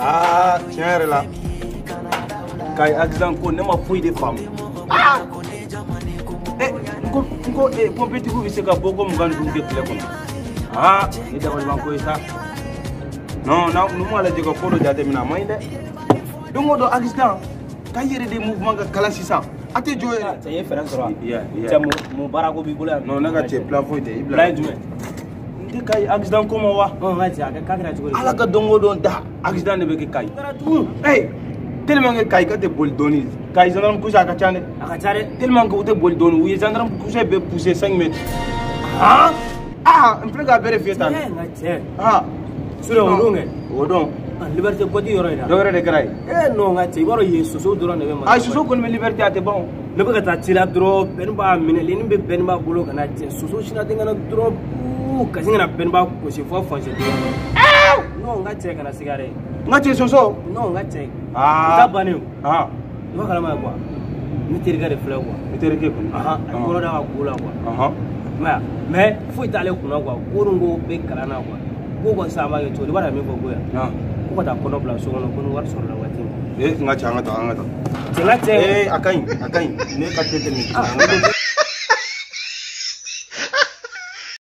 Ah, tiens, là. Quand accident ko ne ma foyi de femme. Ah! Ko petit ko bise ka boko mugan dum ke tele kono. Ah, ni da wal banko isa. Non, no mo ala jego ko do jate mina may de. Dungo do accident. Ka yere de mouvement ka kala sisa. Ate joye. Ça y est frère droit. Yeah. C'est mon barako bi bula. Non, naga te plan foyi de. Blind me. Ndi kay accident ko mo wa. Oh, ngati aka kakira chukuri. Ala ka dongo don da accident ne be ke kay. Hey, tellement que kay ka te bol doni. Kay gendarme couche aka chane. Aka chare. Tellement que te bol doni. Oui, gendarme couche be pousser 5 mètres. Ah! Ah, on peut ga vérifier ta. Ah, sura odonge. Odon. Liberté kodi yoro ida. Dogere de kray. No ngati baro yeso so doro ne be ma. Ay so ko me liberté ate bon. Ne be ka ta tila dro ben ba mine le ni be ben ba bolo kana je so shina tinga na dro ka singa na ben ba ko se fo fonse de. No ngati kana sigare. Ngati so. No ngati. Ah. Ta bani. Ah. No kala ma kwa. Ni tirga de fle kwa. Ni terke ko. Aha, ko da ko la kwa. Aha. Mais faut aller kuna kwa. Ko ngo be kala na kwa. Ko ko sama ke to bara mi ko go ya. Ah. Ko ta kono bla so kono war so la wati. Ngati ngata. Ngati. Akai. Ne ka tete mi.